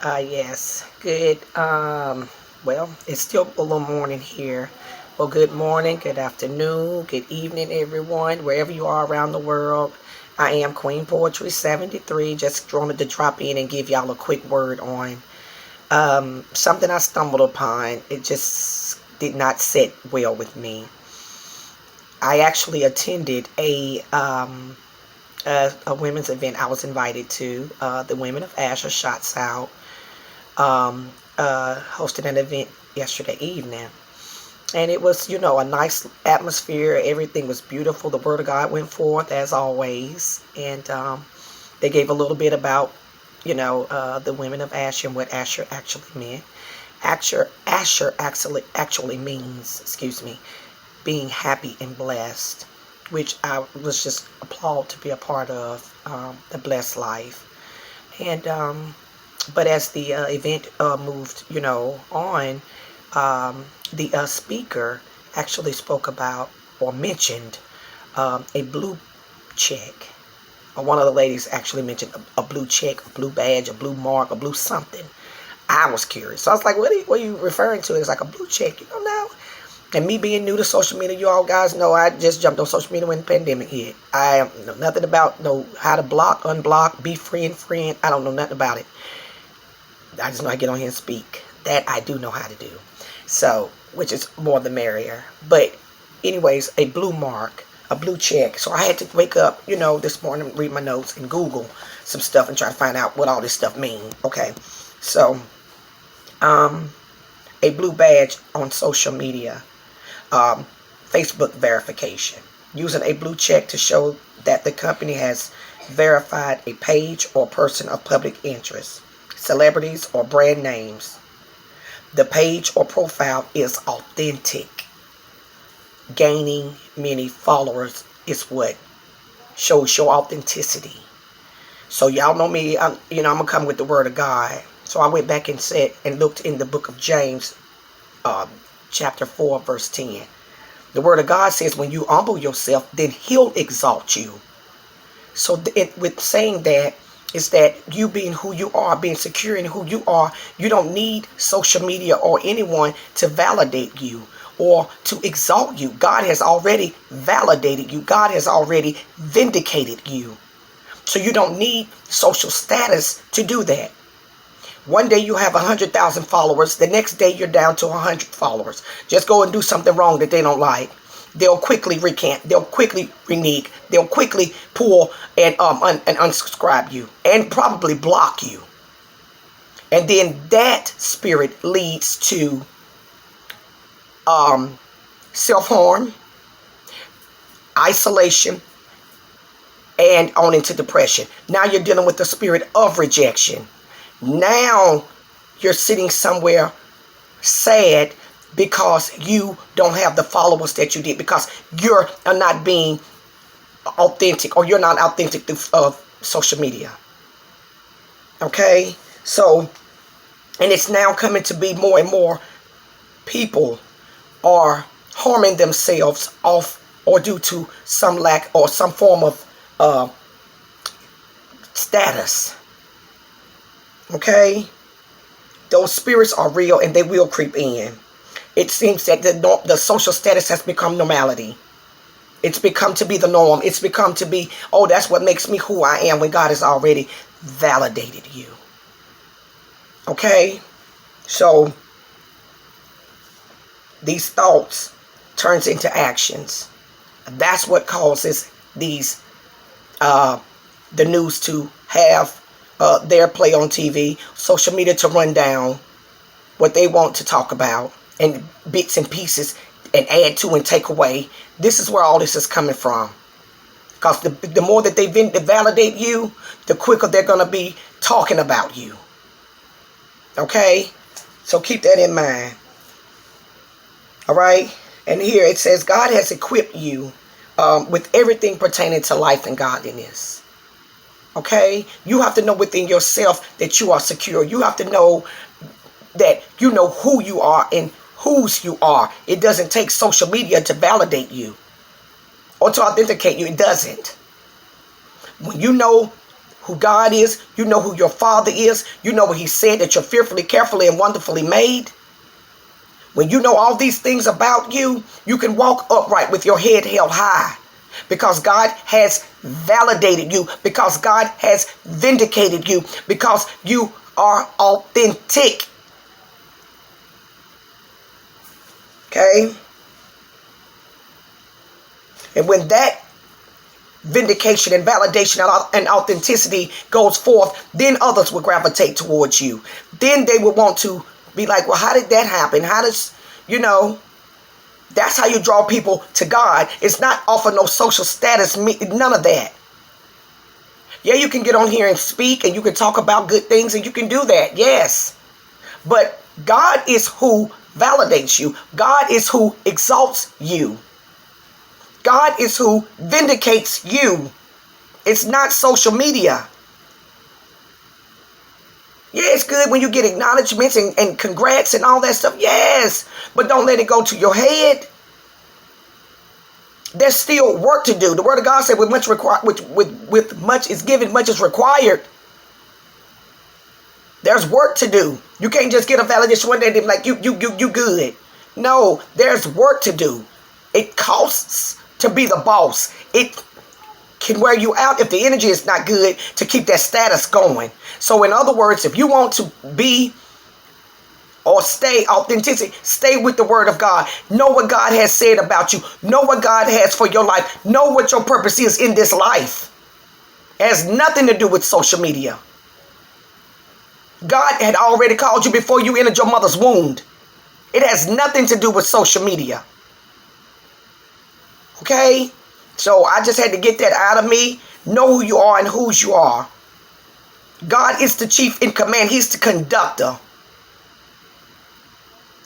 Yes. Good. Well, it's still a little morning here. Well, good morning, good afternoon, good evening, everyone, wherever you are around the world. I am Queen Poetry 73. Just wanted to drop in and give y'all a quick word on something I stumbled upon. It just did not sit well with me. I actually attended a women's event I was invited to. The Women of Asher Shots Out hosted an event yesterday evening. And it was, a nice atmosphere. Everything was beautiful. The Word of God went forth as always. And they gave a little bit about, the women of Asher and what Asher actually meant. Asher actually means, being happy and blessed, which I was just applauded to be a part of, the blessed life. And but as the event moved, on, the speaker actually spoke about or mentioned a blue check. Or one of the ladies actually mentioned a blue check, a blue badge, a blue mark, a blue something. I was curious. So I was like, what are you referring to? It's like a blue check. You don't know. And me being new to social media, you all guys know I just jumped on social media when the pandemic hit. I know nothing about how to block, unblock, be friend. I don't know nothing about it. I just know I get on here and speak. That I do know how to do. So, which is more the merrier. But anyways, a blue mark, a blue check. So I had to wake up, this morning, read my notes and Google some stuff and try to find out what all this stuff means. Okay. So, a blue badge on social media. Facebook verification. Using a blue check to show that the company has verified a page or person of public interest, celebrities or brand names. The page or profile is authentic. Gaining many followers is what shows your authenticity. So y'all know me, I'm gonna come with the word of God. So I went back and said and looked in the book of James, chapter 4, verse 10. The word of God says, when you humble yourself, then he'll exalt you. So with saying that, is that you being who you are, being secure in who you are, you don't need social media or anyone to validate you or to exalt you. God has already validated you. God has already vindicated you. So you don't need social status to do that. One day you have 100,000 followers. The next day you're down to 100 followers. Just go and do something wrong that they don't like. They'll quickly recant. They'll quickly renege. They'll quickly pull and unsubscribe you and probably block you. And then that spirit leads to self-harm, isolation, and on into depression. Now you're dealing with the spirit of rejection. Now you're sitting somewhere sad because you don't have the followers that you did, because you're not being authentic, or you're not authentic through social media. Okay? So, and it's now coming to be more and more people are harming themselves off or due to some lack or some form of status. Okay? Those spirits are real and they will creep in. It seems that the social status has become normality. It's become to be the norm. It's become to be, oh, that's what makes me who I am, when God has already validated you. Okay? So, these thoughts turns into actions. That's what causes these, the news to have their play on TV, social media to run down what they want to talk about, and bits and pieces, and add to and take away. This is where all this is coming from. Because the more that they validate you, the quicker they're going to be talking about you. Okay? So keep that in mind. All right? And here it says, God has equipped you with everything pertaining to life and godliness. Okay? You have to know within yourself that you are secure. You have to know that you know who you are and whose you are. It doesn't take social media to validate you or to authenticate you. It doesn't. When you know who God is. You know who your Father is. You know what He said, that you're fearfully, carefully, and wonderfully made. When you know all these things about you, you can walk upright with your head held high, because God has validated you, because God has vindicated you, because you are authentic. Okay? And when that vindication and validation and authenticity goes forth, then others will gravitate towards you. Then they will want to be like, well, how did that happen? How does, that's how you draw people to God. It's not off of no social status, none of that. Yeah, you can get on here and speak, and you can talk about good things, and you can do that, yes. But God is who validates you. God is who exalts you. God is who vindicates you. It's not social media. Yeah, it's good when you get acknowledgments and congrats and all that stuff. Yes, but don't let it go to your head. There's still work to do. The Word of God said, with much is given, much is required. There's work to do. You can't just get a validation one day and be like, you good. No, there's work to do. It costs to be the boss. It can wear you out if the energy is not good to keep that status going. So in other words, if you want to be or stay authentic, stay with the Word of God. Know what God has said about you. Know what God has for your life. Know what your purpose is in this life. It has nothing to do with social media. God had already called you before you entered your mother's womb. It has nothing to do with social media. Okay? So I just had to get that out of me. Know who you are and whose you are. God is the chief in command. He's the conductor.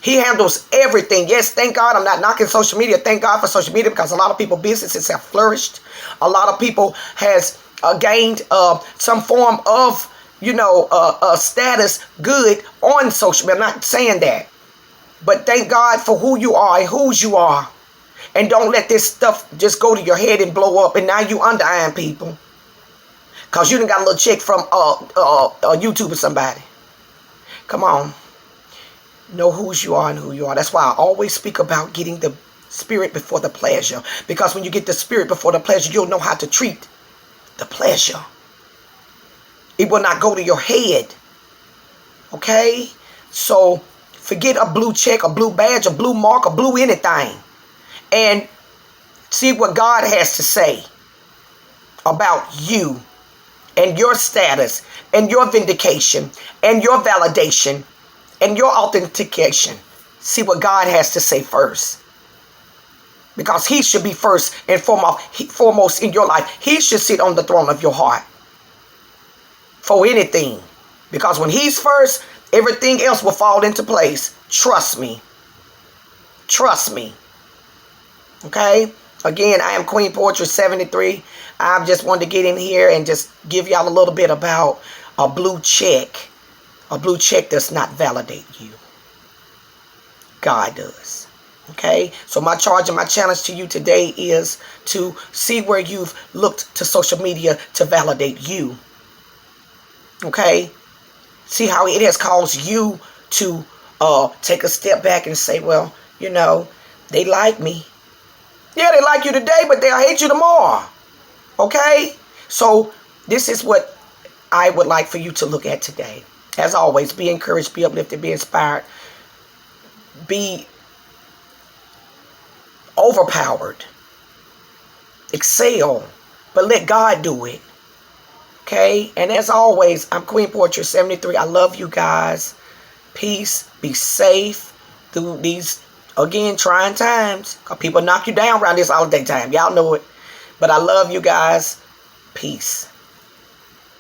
He handles everything. Yes, thank God. I'm not knocking social media. Thank God for social media, because a lot of people, businesses have flourished. A lot of people has gained some form of, status good on social media. I'm not saying that. But thank God for who you are and whose you are. And don't let this stuff just go to your head and blow up. And now you under-eyeing people, because you done got a little check from YouTube or somebody. Come on. Know whose you are and who you are. That's why I always speak about getting the spirit before the pleasure. Because when you get the spirit before the pleasure, you'll know how to treat the pleasure. It will not go to your head. Okay? So forget a blue check, a blue badge, a blue mark, a blue anything. And see what God has to say about you and your status and your vindication and your validation and your authentication. See what God has to say first. Because He should be first and foremost in your life. He should sit on the throne of your heart for anything. Because when He's first, everything else will fall into place. Trust me. Trust me. Okay? Again, I am Queen Poetry 73. I just wanted to get in here and just give y'all a little bit about a blue check. A blue check does not validate you. God does. Okay? So my charge and my challenge to you today is to see where you've looked to social media to validate you. Okay? See how it has caused you to take a step back and say, well, they like me. Yeah, they like you today, but they'll hate you tomorrow. Okay? So this is what I would like for you to look at today. As always, be encouraged, be uplifted, be inspired, be overpowered, excel, but let God do it. Okay? And as always, I'm Queen Poetry 73. I love you guys. Peace. Be safe through these, again, trying times. Because people knock you down around this holiday time. Y'all know it. But I love you guys. Peace.